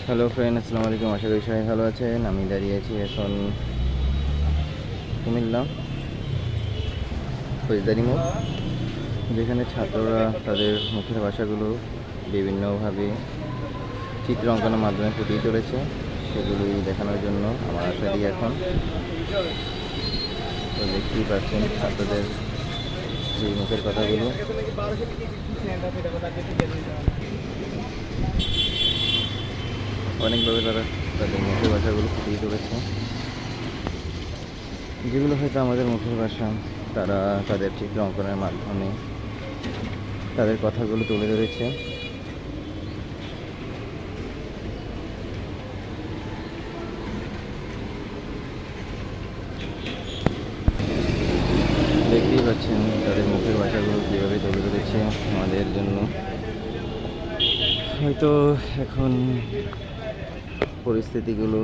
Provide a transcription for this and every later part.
Hello friend, আসসালামু আলাইকুম। আশা করি সবাই ভালো আছেন। আমি দাঁড়িয়ে আছি এখন কুমিল্লা ফৌজদারি মোড়, যেখানে ছাত্ররা তাদের মুখের ভাষাগুলো বিভিন্নভাবে চিত্র অঙ্কনের মাধ্যমে ফুটিয়ে তুলেছে। সেগুলি দেখানোর জন্য আমার আশা দিই এখন। তো দেখতেই পাচ্ছেন ছাত্রদের সেই মুখের কথাগুলো। অনেকভাবে তারা তাদের মুখের ভাষাগুলো ফুটিয়ে তুলেছে, যেগুলো হয়তো আমাদের মুখের ভাষা। তারা তাদের চিত্র অঙ্কনের মাধ্যমে তাদের কথাগুলো তুলে ধরেছে। দেখতেই পাচ্ছেন তাদের মুখের ভাষাগুলো কীভাবে তুলে ধরেছে আমাদের জন্য। হয়তো এখন পরিস্থিতিগুলো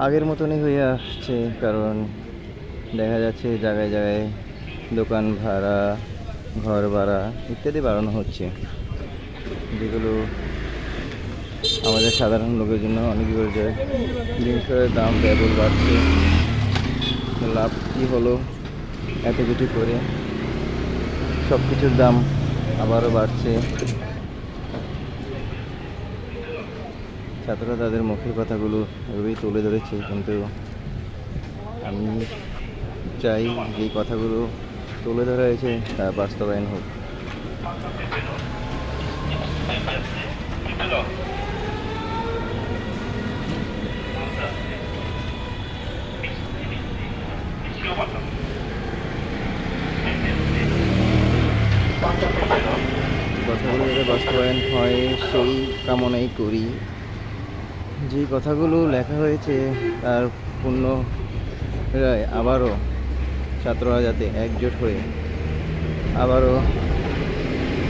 আগের মতনই হয়ে আসছে, কারণ দেখা যাচ্ছে জায়গায় জায়গায় দোকান ভাড়া, ঘর ভাড়া ইত্যাদি বাড়ানো হচ্ছে, যেগুলো আমাদের সাধারণ লোকের জন্য অনেক বিপর্যয়। জিনিসপত্রের দাম ব্যয়বহুল বাড়ছে। লাভ কী হলো এত কিছু করে? সব কিছুর দাম আবারও বাড়ছে। ছাত্ররা তাদের মুখের কথাগুলো এভাবেই তুলে ধরেছে, কিন্তু আমি চাই যে কথাগুলো তুলে ধরা হয়েছে তা বাস্তবায়ন হোক। কথাগুলো যাতে বাস্তবায়ন হয় সেই কামনাই করি। যে কথাগুলো লেখা হয়েছে তার পূর্ণ আবারও ছাত্ররা যাতে একজোট হয়ে আবারও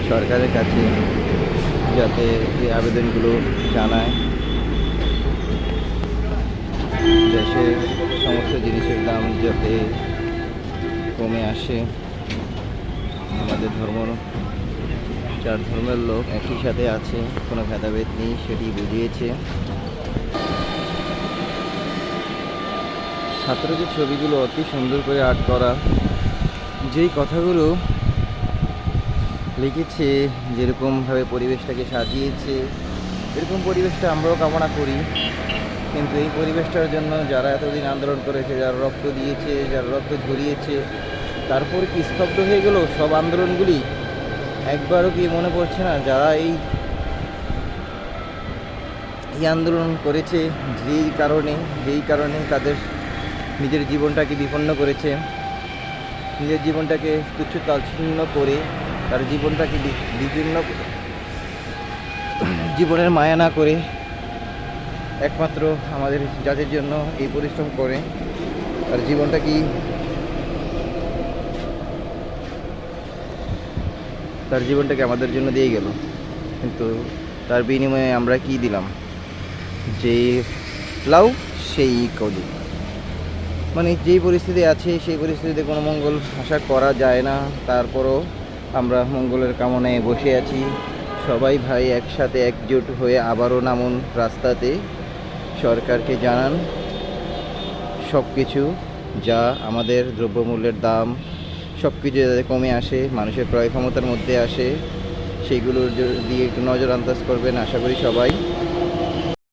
সরকারের কাছে যাতে এই আবেদনগুলো জানায়। দেশের সমস্ত জিনিসের দাম যাতে কমে আসে। আমাদের চার ধর্মের লোক একই সাথে আছে, কোনো ভেদাভেদ নেই, সেটি বুঝিয়েছে। ছাত্রদের ছবিগুলো অতি সুন্দর করে আর্ট করা, যেই কথাগুলো লিখেছে, যেরকমভাবে পরিবেশটাকে সাজিয়েছে, এরকম পরিবেশটা আমরাও কামনা করি। কিন্তু এই পরিবেশটার জন্য যারা এতদিন আন্দোলন করেছে, যারা রক্ত দিয়েছে, যারা রক্ত ঝরিয়েছে, তারপর কি স্তব্ধ হয়ে গেল সব আন্দোলনগুলি? একবারও কি মনে পড়ছে না যারা এই আন্দোলন করেছে, যেই কারণে তাদের নিজের জীবনটাকে বিপন্ন করেছে, নিজের জীবনটাকে তুচ্ছ তাচ্ছিন্ন করে তার জীবনটাকে বিভিন্ন জীবনের মায়া না করে একমাত্র আমাদের জাতির জন্য এই পরিশ্রম করে তার জীবনটাকে আমাদের জন্য দিয়ে গেল। কিন্তু তার বিনিময়ে আমরা কি দিলাম? যে লাউ সেই কদু। মানে যেই পরিস্থিতি আছে সেই পরিস্থিতিতে কোনো মঙ্গল আশা করা যায় না। তারপরও আমরা মঙ্গলের কামনায় বসে আছি। সবাই ভাই একসাথে একজোট হয়ে আবারও নামুন রাস্তাতে, সরকারকে জানান সব কিছু, যা আমাদের দ্রব্যমূল্যের দাম সব কিছু যাতে কমে আসে, মানুষের ক্রয় ক্ষমতার মধ্যে আসে, সেইগুলোর দিয়ে একটু নজর আন্দাজ করবেন আশা করি সবাই।